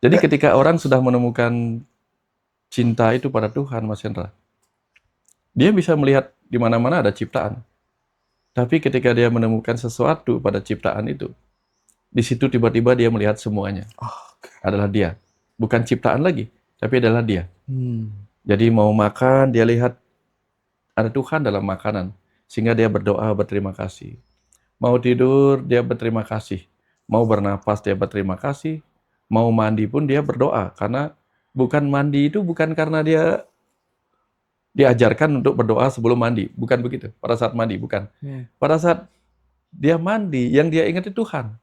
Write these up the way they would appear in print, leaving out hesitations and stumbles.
Jadi ketika orang sudah menemukan cinta itu pada Tuhan, Mas Hendra, dia bisa melihat di mana-mana ada ciptaan. Tapi ketika dia menemukan sesuatu pada ciptaan itu, di situ tiba-tiba dia melihat semuanya adalah dia. Bukan ciptaan lagi, tapi adalah dia. Jadi mau makan, dia lihat ada Tuhan dalam makanan. Sehingga dia berdoa berterima kasih. Mau tidur, dia berterima kasih. Mau bernapas, dia berterima kasih. Mau mandi pun dia berdoa. Karena bukan mandi itu bukan karena dia diajarkan untuk berdoa sebelum mandi. Bukan begitu. Pada saat mandi, bukan. Pada saat dia mandi, yang dia ingat itu Tuhan.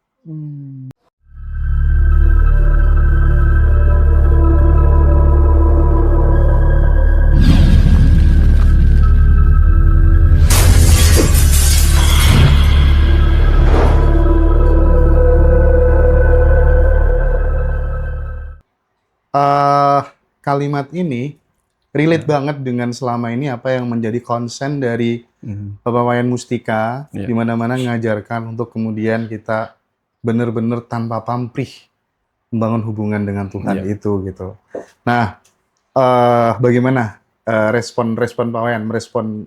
Kalimat ini relate banget dengan selama ini apa yang menjadi konsen dari Bapak Wayan Mustika, di mana-mana ngajarkan untuk kemudian kita benar-benar tanpa pamrih membangun hubungan dengan Tuhan itu gitu. Nah, bagaimana respon Pak Wayan merespon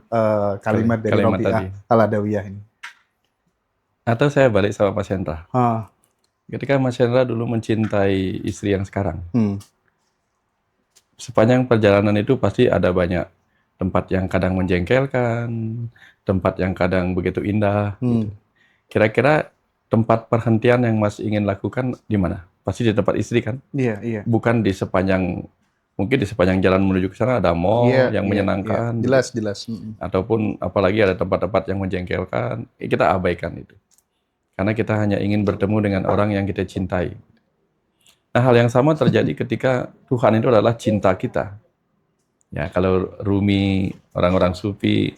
kalimat dari Robiah Al-Adawiyah ini? Atau saya balik sama Mas Hendra. Ketika Mas Hendra dulu mencintai istri yang sekarang, sepanjang perjalanan itu pasti ada banyak tempat yang kadang menjengkelkan, tempat yang kadang begitu indah. Gitu. Kira-kira tempat perhentian yang Mas ingin lakukan di mana? Pasti di tempat istri kan? Iya. Bukan di sepanjang, mungkin di sepanjang jalan menuju ke sana ada mall yang menyenangkan. Jelas. Ataupun apalagi ada tempat-tempat yang menjengkelkan, kita abaikan itu. Karena kita hanya ingin bertemu dengan orang yang kita cintai. Nah, hal yang sama terjadi ketika Tuhan itu adalah cinta kita. Ya, kalau Rumi, orang-orang Sufi,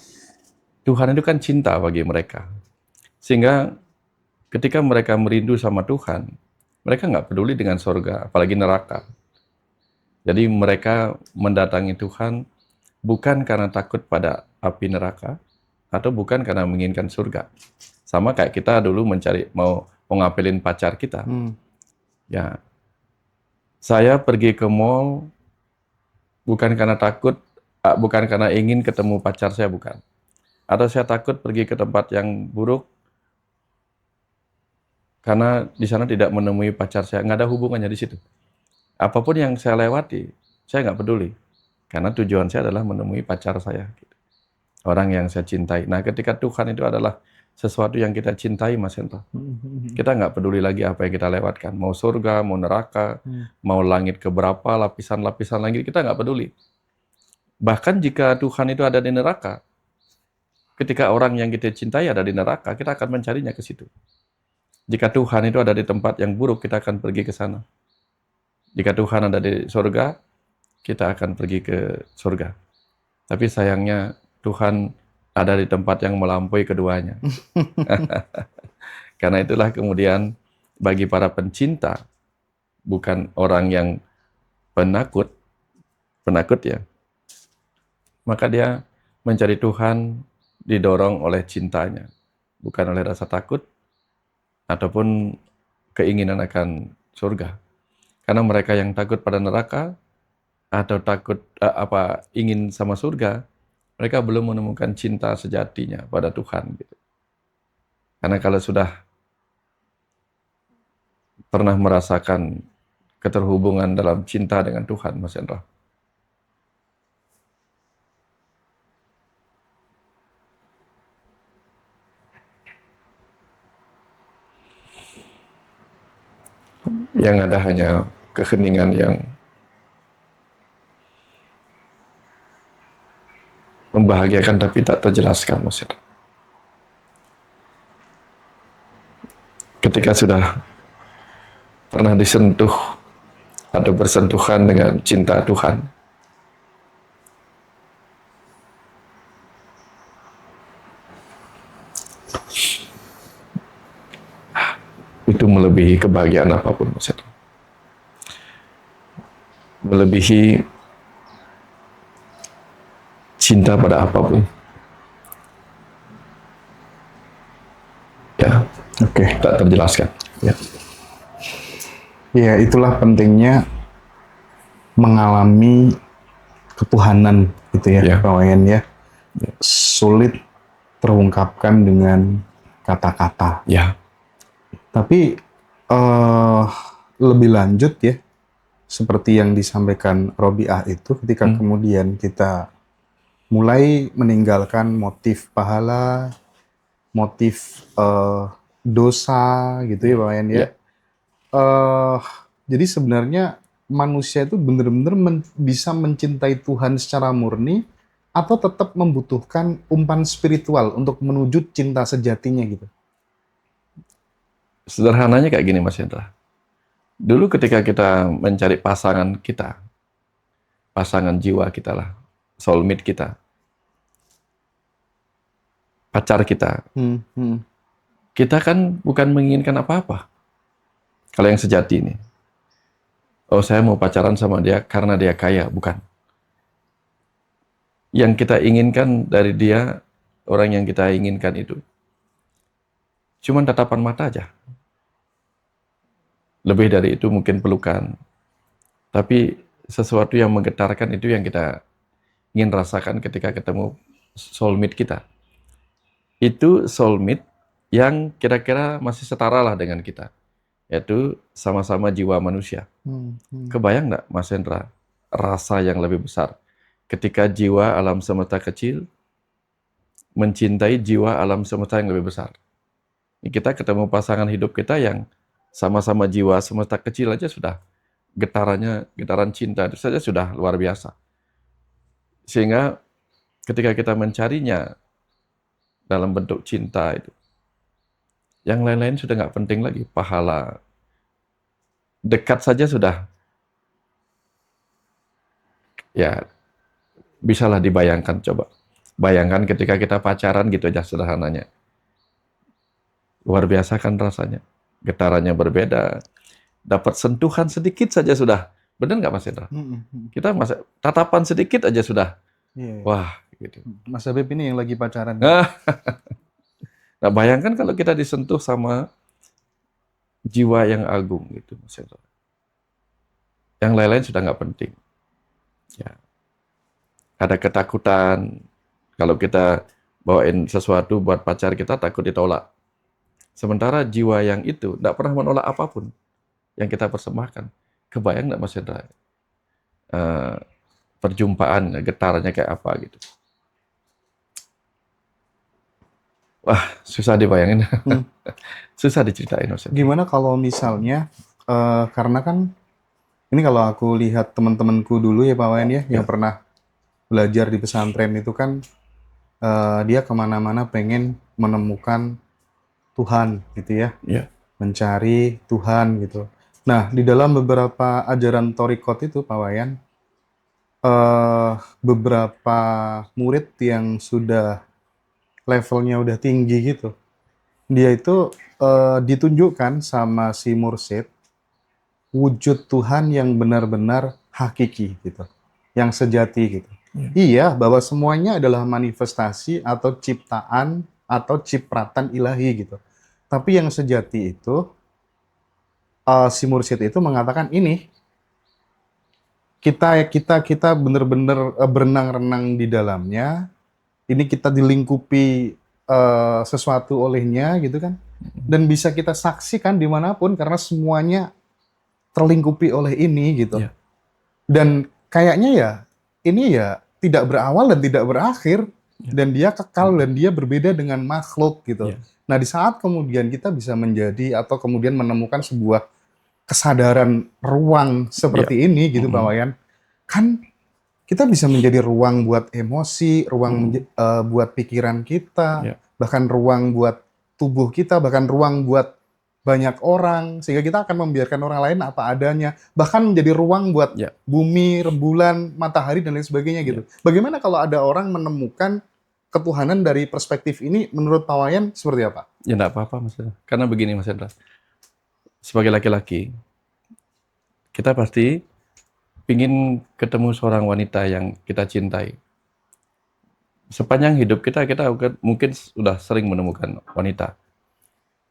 Tuhan itu kan cinta bagi mereka. Sehingga ketika mereka merindu sama Tuhan, mereka nggak peduli dengan surga, apalagi neraka. Jadi mereka mendatangi Tuhan bukan karena takut pada api neraka, atau bukan karena menginginkan surga. Sama kayak kita dulu mau ngapelin pacar kita. Ya, saya pergi ke mall bukan karena takut, bukan karena ingin ketemu pacar saya, bukan. Atau saya takut pergi ke tempat yang buruk karena di sana tidak menemui pacar saya, nggak ada hubungannya di situ. Apapun yang saya lewati, saya nggak peduli. Karena tujuan saya adalah menemui pacar saya. Orang yang saya cintai. Nah, ketika Tuhan itu adalah sesuatu yang kita cintai, Mas Hendra. Kita nggak peduli lagi apa yang kita lewatkan. Mau surga, mau neraka, mau langit keberapa, lapisan-lapisan langit, kita nggak peduli. Bahkan jika Tuhan itu ada di neraka, ketika orang yang kita cintai ada di neraka, kita akan mencarinya ke situ. Jika Tuhan itu ada di tempat yang buruk, kita akan pergi ke sana. Jika Tuhan ada di surga, kita akan pergi ke surga. Tapi sayangnya Tuhan ada di tempat yang melampaui keduanya. Karena itulah kemudian bagi para pencinta, bukan orang yang penakut ya, maka dia mencari Tuhan didorong oleh cintanya, bukan oleh rasa takut ataupun keinginan akan surga. Karena mereka yang takut pada neraka atau takut ingin sama surga, mereka belum menemukan cinta sejatinya pada Tuhan. Gitu. Karena kalau sudah pernah merasakan keterhubungan dalam cinta dengan Tuhan, Mas Hendra, yang ada hanya keheningan yang membahagiakan tapi tak terjelaskan, Mas Hendra. Ketika sudah pernah disentuh atau bersentuhan dengan cinta Tuhan, itu melebihi kebahagiaan apapun, Mas Hendra. Melebihi cinta pada apapun. Ya, tak terjelaskan. Ya, itulah pentingnya mengalami ketuhanan gitu ya, Ya. Pak Wayan ya. Sulit terungkapkan dengan kata-kata. Ya. Tapi lebih lanjut ya, seperti yang disampaikan Robiah itu, ketika kemudian kita mulai meninggalkan motif pahala, motif dosa gitu ya Pak Wayan ya. Ya. Jadi sebenarnya manusia itu benar-benar bisa mencintai Tuhan secara murni atau tetap membutuhkan umpan spiritual untuk menuju cinta sejatinya gitu. Sederhananya kayak gini Mas Hendra. Dulu ketika kita mencari pasangan kita, pasangan jiwa kita lah, soulmate kita, pacar kita, kita kan bukan menginginkan apa-apa. Kalau yang sejati ini, oh saya mau pacaran sama dia karena dia kaya, bukan. Yang kita inginkan dari dia, orang yang kita inginkan itu, cuman tatapan mata aja. Lebih dari itu mungkin pelukan. Tapi sesuatu yang menggetarkan itu yang kita ingin rasakan ketika ketemu soulmate kita. Itu soulmate yang kira-kira masih setara lah dengan kita. Yaitu sama-sama jiwa manusia. Kebayang nggak Mas Hendra, rasa yang lebih besar ketika jiwa alam semesta kecil mencintai jiwa alam semesta yang lebih besar. Kita ketemu pasangan hidup kita yang sama-sama jiwa semesta kecil aja sudah getaran cinta itu saja sudah luar biasa. Sehingga ketika kita mencarinya dalam bentuk cinta itu, yang lain-lain sudah nggak penting lagi. Pahala, dekat saja sudah, ya bisalah dibayangkan coba. Bayangkan ketika kita pacaran gitu aja sederhananya. Luar biasa kan rasanya. Getarannya berbeda. Dapat sentuhan sedikit saja sudah. Benar nggak Mas Hendra? Kita tatapan sedikit aja sudah. Wah, gitu. Mas Habib ini yang lagi pacaran. Nah, bayangkan kalau kita disentuh sama jiwa yang agung gitu, Mas Hendra. Yang lain-lain sudah nggak penting. Ya. Ada ketakutan. Kalau kita bawain sesuatu buat pacar kita, takut ditolak. Sementara jiwa yang itu tidak pernah menolak apapun yang kita persembahkan. Kebayang nggak Mas Hendra? Perjumpaan, getarannya kayak apa gitu. Wah, susah dibayangin. Susah diceritain Mas Hendra. Gimana kalau misalnya, karena kan, ini kalau aku lihat teman-temanku dulu ya Pak Wayan ya, yang pernah belajar di pesantren itu kan, dia kemana-mana pengen menemukan Tuhan gitu ya. Mencari Tuhan gitu. Nah, di dalam beberapa ajaran Thorikot itu Pak Wayan, beberapa murid yang sudah levelnya udah tinggi gitu, dia itu ditunjukkan sama si mursyid wujud Tuhan yang benar-benar hakiki gitu, yang sejati gitu. Iya, bahwa semuanya adalah manifestasi atau ciptaan atau cipratan ilahi gitu. Tapi yang sejati itu, si mursyid itu mengatakan ini, kita benar-benar berenang-renang di dalamnya, ini kita dilingkupi sesuatu olehnya gitu kan, dan bisa kita saksikan dimanapun karena semuanya terlingkupi oleh ini gitu. Dan kayaknya ya ini ya tidak berawal dan tidak berakhir, dan dia kekal dan dia berbeda dengan makhluk gitu. Nah, di saat kemudian kita bisa menjadi atau kemudian menemukan sebuah kesadaran ruang seperti ini gitu Pak Wayan, kan kita bisa menjadi ruang buat emosi, ruang buat pikiran kita, bahkan ruang buat tubuh kita, bahkan ruang buat banyak orang, sehingga kita akan membiarkan orang lain apa adanya, bahkan menjadi ruang buat bumi, rembulan, matahari, dan lain sebagainya gitu. Bagaimana kalau ada orang menemukan ketuhanan dari perspektif ini, menurut Pak Wayan seperti apa? Ya enggak apa-apa Mas Hendra. Karena begini Mas Hendra, sebagai laki-laki, kita pasti ingin ketemu seorang wanita yang kita cintai. Sepanjang hidup kita mungkin sudah sering menemukan wanita.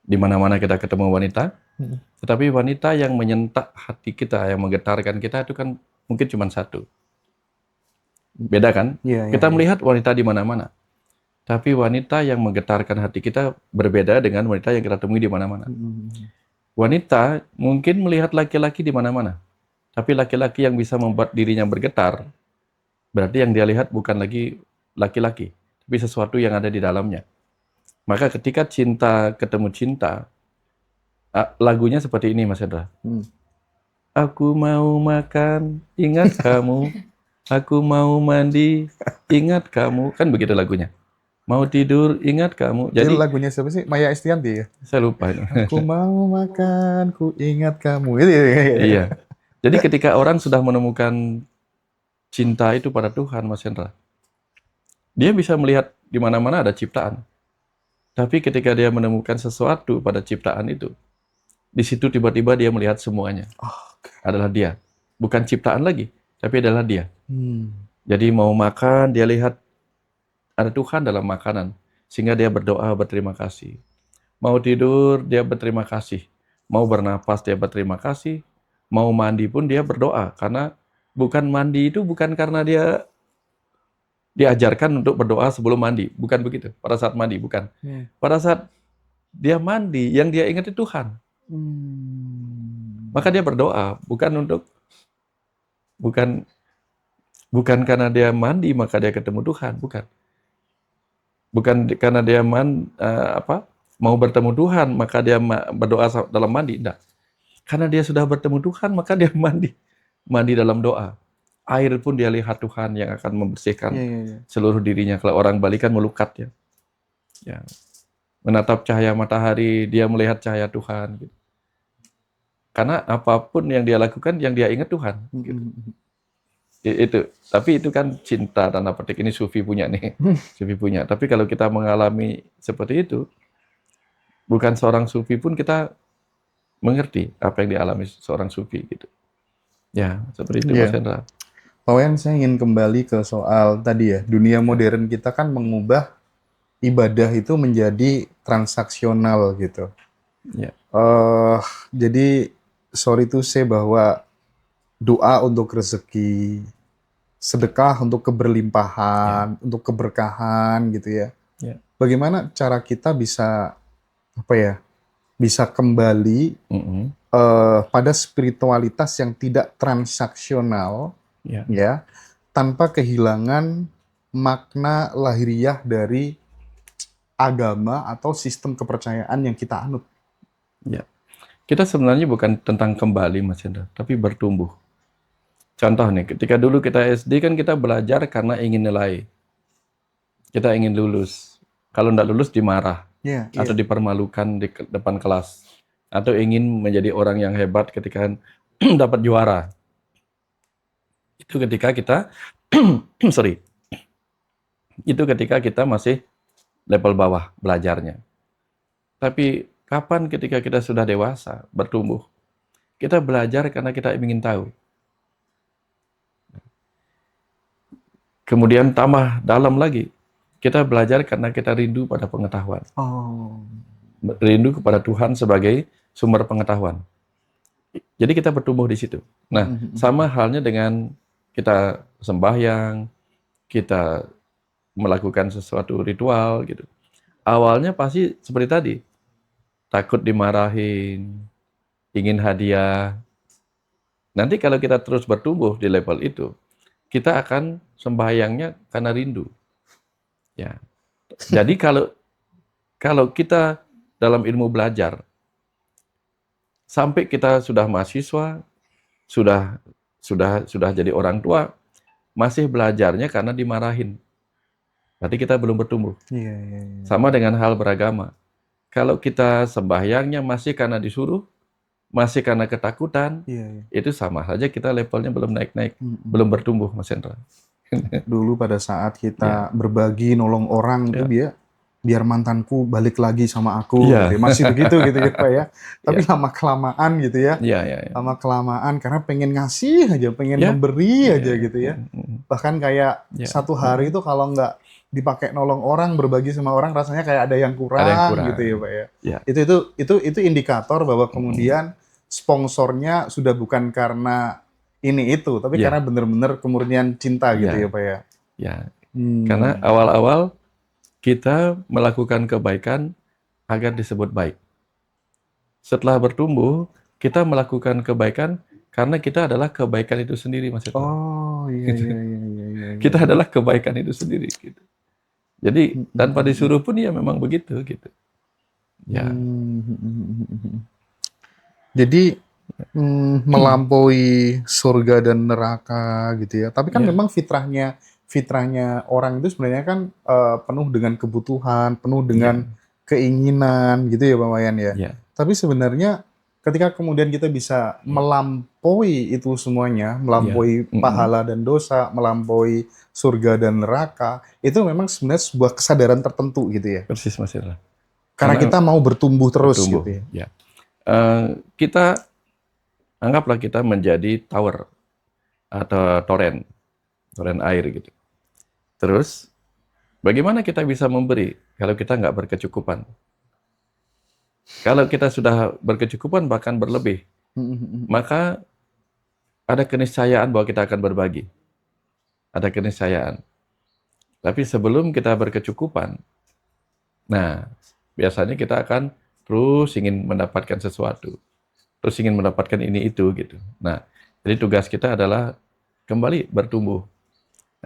Di mana-mana kita ketemu wanita, Mm. Tetapi wanita yang menyentak hati kita, yang menggetarkan kita itu kan mungkin cuma satu. Beda kan? Iya, iya, Kita iya. melihat wanita di mana-mana. Tapi wanita yang menggetarkan hati kita berbeda dengan wanita yang kita temui di mana-mana. Mm. Wanita mungkin melihat laki-laki di mana-mana. Tapi laki-laki yang bisa membuat dirinya bergetar, berarti yang dia lihat bukan lagi laki-laki, tapi sesuatu yang ada di dalamnya. Maka ketika cinta ketemu cinta, lagunya seperti ini Mas Hendra. Mm. Aku mau makan, ingat kamu. Aku mau mandi, ingat kamu. Kan begitu lagunya. Mau tidur, ingat kamu. Itu Jadi, lagunya siapa sih? Maya Estianty ya? saya lupa. Aku mau makan, ku ingat kamu. Itu ya. Iya. Jadi ketika orang sudah menemukan cinta itu pada Tuhan, Mas Hendra, dia bisa melihat di mana-mana ada ciptaan. Tapi ketika dia menemukan sesuatu pada ciptaan itu, di situ tiba-tiba dia melihat semuanya. Adalah dia. Bukan ciptaan lagi, tapi adalah dia. Jadi mau makan, dia lihat ada Tuhan dalam makanan. Sehingga dia berdoa berterima kasih. Mau tidur, dia berterima kasih. Mau bernapas, dia berterima kasih. Mau mandi pun dia berdoa. Karena bukan mandi itu bukan karena dia diajarkan untuk berdoa sebelum mandi. Bukan begitu. Pada saat mandi, bukan. Pada saat dia mandi, yang dia ingat itu Tuhan. Maka dia berdoa. Bukan karena dia mandi maka dia ketemu Tuhan. Bukan karena dia mau bertemu Tuhan maka dia berdoa dalam mandi. Tidak. Karena dia sudah bertemu Tuhan maka dia mandi dalam doa. Air pun dia lihat Tuhan yang akan membersihkan seluruh dirinya. Kalau orang Bali kan melukat ya. Menatap cahaya matahari, dia melihat cahaya Tuhan. Gitu. Karena apapun yang dia lakukan, yang dia ingat Tuhan. Gitu. Itu. Tapi itu kan cinta, tanda petik. Ini sufi punya nih. Sufi punya. Tapi kalau kita mengalami seperti itu, bukan seorang sufi pun kita mengerti apa yang dialami seorang sufi. Gitu. Ya, seperti itu Mas Hendra. Pak Wayan, saya ingin kembali ke soal tadi ya, dunia modern kita kan mengubah ibadah itu menjadi transaksional gitu. Ya. Jadi sorry to say bahwa doa untuk rezeki, sedekah untuk keberlimpahan, untuk keberkahan gitu ya. Bagaimana cara kita bisa bisa kembali pada spiritualitas yang tidak transaksional, ya, tanpa kehilangan makna lahiriah dari agama atau sistem kepercayaan yang kita anut. Ya. Kita sebenarnya bukan tentang kembali Mas Hendra, tapi bertumbuh. Contoh nih, ketika dulu kita SD kan kita belajar karena ingin nilai. Kita ingin lulus. Kalau nggak lulus dimarah. Atau dipermalukan di depan kelas. Atau ingin menjadi orang yang hebat ketika dapat juara. Itu ketika kita, itu ketika kita masih level bawah belajarnya. Tapi kapan ketika kita sudah dewasa, bertumbuh, kita belajar karena kita ingin tahu. Kemudian tambah dalam lagi, kita belajar karena kita rindu pada pengetahuan. Rindu kepada Tuhan sebagai sumber pengetahuan. Jadi kita bertumbuh di situ. Nah, sama halnya dengan kita sembahyang, kita melakukan sesuatu ritual gitu. Awalnya pasti seperti tadi, takut dimarahin, ingin hadiah. Nanti kalau kita terus bertumbuh di level itu, kita akan sembahyangnya karena rindu. Ya. Jadi kalau kita dalam ilmu belajar sampai kita sudah mahasiswa, sudah jadi orang tua, masih belajarnya karena dimarahin. Berarti kita belum bertumbuh. Sama dengan hal beragama. Kalau kita sembahyangnya masih karena disuruh, masih karena ketakutan, itu sama saja kita levelnya belum naik-naik, belum bertumbuh, Mas Hendra. Dulu pada saat kita berbagi, nolong orang, itu biar mantanku balik lagi sama aku, gitu. Masih begitu gitu Pak ya. Tapi lama-kelamaan gitu ya, lama-kelamaan karena pengen ngasih aja, pengen memberi aja gitu ya. Bahkan kayak Ya. satu hari itu kalau nggak dipakai nolong orang, berbagi sama orang, rasanya kayak ada yang Ada yang kurang kurang. gitu ya Pak ya. Ya. Itu indikator bahwa Mm-mm. kemudian sponsornya sudah bukan karena ini itu, tapi Ya. karena benar-benar kemurnian cinta gitu Ya. ya Pak ya. Ya. Karena awal-awal kita melakukan kebaikan agar disebut baik. Setelah bertumbuh, kita melakukan kebaikan karena kita adalah kebaikan itu sendiri, Mas Eko. Oh iya Gitu. iya iya iya iya. Kita adalah kebaikan itu sendiri. Gitu. Jadi tanpa disuruh pun ya memang begitu. Gitu. Ya. Jadi melampaui surga dan neraka gitu ya. Tapi kan Ya. memang fitrahnya orang itu sebenarnya kan penuh dengan kebutuhan, penuh dengan keinginan gitu ya Pak Wayan ya. Ya. Tapi sebenarnya ketika kemudian kita bisa melampaui itu semuanya, melampaui pahala dan dosa, melampaui surga dan neraka, itu memang sebenarnya sebuah kesadaran tertentu gitu ya. Persis, Mas Eko. Karena kita mau bertumbuh terus gitu ya. Ya. Kita anggaplah kita menjadi tower atau toren air gitu. Terus bagaimana kita bisa memberi kalau kita nggak berkecukupan? Kalau kita sudah berkecukupan bahkan berlebih, maka ada keniscayaan bahwa kita akan berbagi. Ada keniscayaan. Tapi sebelum kita berkecukupan, nah biasanya kita akan terus ingin mendapatkan sesuatu. Terus ingin mendapatkan ini itu gitu. Nah, jadi tugas kita adalah kembali bertumbuh.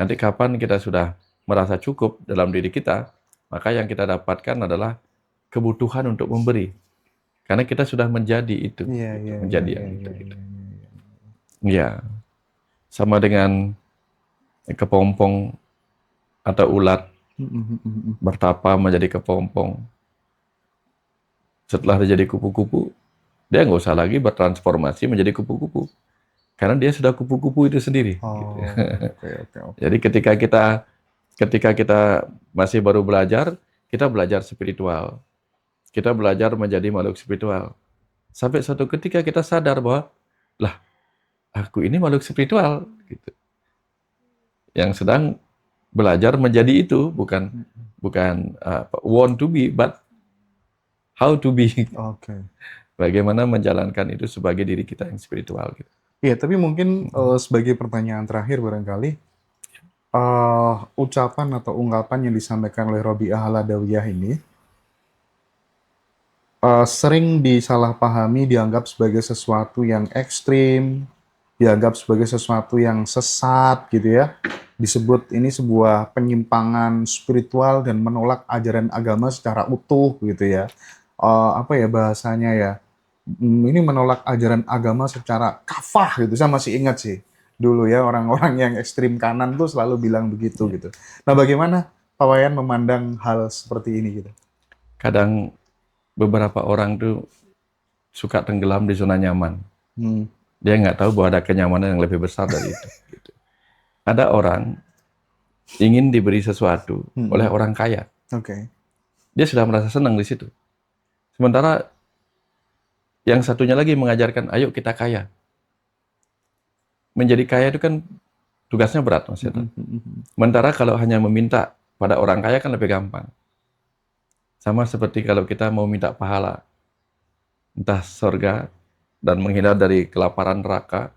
Nanti kapan kita sudah merasa cukup dalam diri kita, maka yang kita dapatkan adalah kebutuhan untuk memberi. Karena kita sudah menjadi itu. Menjadi yang itu. Ya. Sama dengan kepompong atau ulat bertapa menjadi kepompong. Setelah dia jadi kupu-kupu, dia nggak usah lagi bertransformasi menjadi kupu-kupu. Karena dia sudah kupu-kupu itu sendiri. Jadi ketika kita masih baru belajar, kita belajar spiritual. Kita belajar menjadi makhluk spiritual. Sampai suatu ketika kita sadar bahwa, lah, aku ini makhluk spiritual. Gitu. Yang sedang belajar menjadi itu, bukan want to be, but how to be. Bagaimana menjalankan itu sebagai diri kita yang spiritual. Gitu. Iya, tapi mungkin sebagai pertanyaan terakhir barangkali, ucapan atau ungkapan yang disampaikan oleh Robiah Al-Adawiyah ini sering disalahpahami, dianggap sebagai sesuatu yang ekstrim, dianggap sebagai sesuatu yang sesat gitu ya. Disebut ini sebuah penyimpangan spiritual dan menolak ajaran agama secara utuh gitu ya. Apa ya bahasanya ya? Ini menolak ajaran agama secara kafah gitu. Saya masih ingat sih dulu ya orang-orang yang ekstrim kanan tuh selalu bilang begitu gitu. Nah, bagaimana Pak Wayan memandang hal seperti ini gitu? Kadang beberapa orang tuh suka tenggelam di zona nyaman. Dia nggak tahu bahwa ada kenyamanan yang lebih besar dari itu. Gitu. Ada orang ingin diberi sesuatu oleh orang kaya. Dia sudah merasa senang di situ. Sementara yang satunya lagi mengajarkan, ayo kita kaya. Menjadi kaya itu kan tugasnya berat, Mas. Sementara kalau hanya meminta pada orang kaya kan lebih gampang. Sama seperti kalau kita mau minta pahala, entah surga dan menghindar dari kelaparan neraka,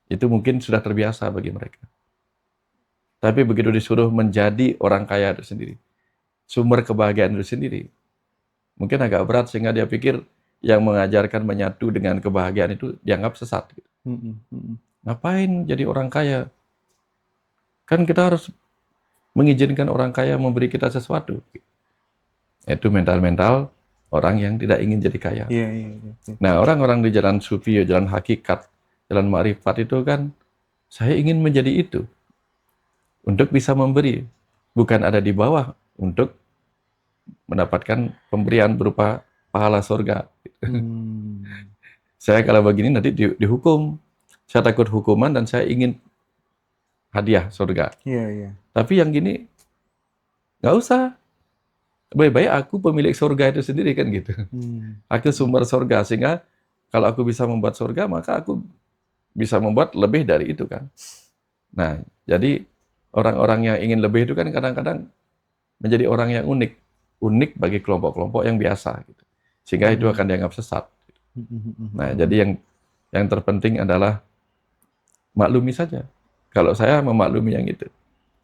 itu mungkin sudah terbiasa bagi mereka. Tapi begitu disuruh menjadi orang kaya itu sendiri, sumber kebahagiaan itu sendiri, mungkin agak berat sehingga dia pikir yang mengajarkan menyatu dengan kebahagiaan itu dianggap sesat. Gitu. Ngapain jadi orang kaya? Kan kita harus mengizinkan orang kaya memberi kita sesuatu. Itu mental-mental orang yang tidak ingin jadi kaya. Nah, orang-orang di jalan sufi, jalan hakikat, jalan ma'rifat itu kan, saya ingin menjadi itu. Untuk bisa memberi. Bukan ada di bawah untuk mendapatkan pemberian berupa pahala surga. Saya kalau begini nanti dihukum. Saya takut hukuman dan saya ingin hadiah surga. Tapi yang gini, nggak usah. Baik-baik aku pemilik surga itu sendiri kan gitu. Aku sumber surga, sehingga kalau aku bisa membuat surga, maka aku bisa membuat lebih dari itu kan. Nah, jadi orang-orang yang ingin lebih itu kan kadang-kadang menjadi orang yang unik, unik bagi kelompok-kelompok yang biasa, gitu. Sehingga itu akan dianggap sesat. Nah, jadi yang terpenting adalah maklumi saja. Kalau saya memaklumi yang itu,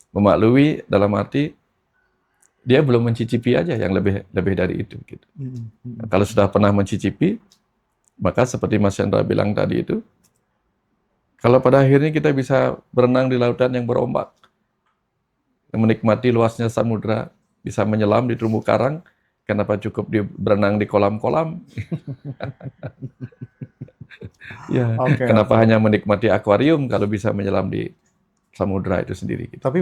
memaklumi dalam arti dia belum mencicipi aja yang lebih dari itu. Gitu. Nah, kalau sudah pernah mencicipi, maka seperti Mas Chandra bilang tadi itu, kalau pada akhirnya kita bisa berenang di lautan yang berombak, menikmati luasnya samudra, bisa menyelam di terumbu karang, kenapa cukup berenang di kolam-kolam? Ya, Oke, kenapa oke. hanya menikmati akuarium kalau bisa menyelam di samudra itu sendiri? Gitu. Tapi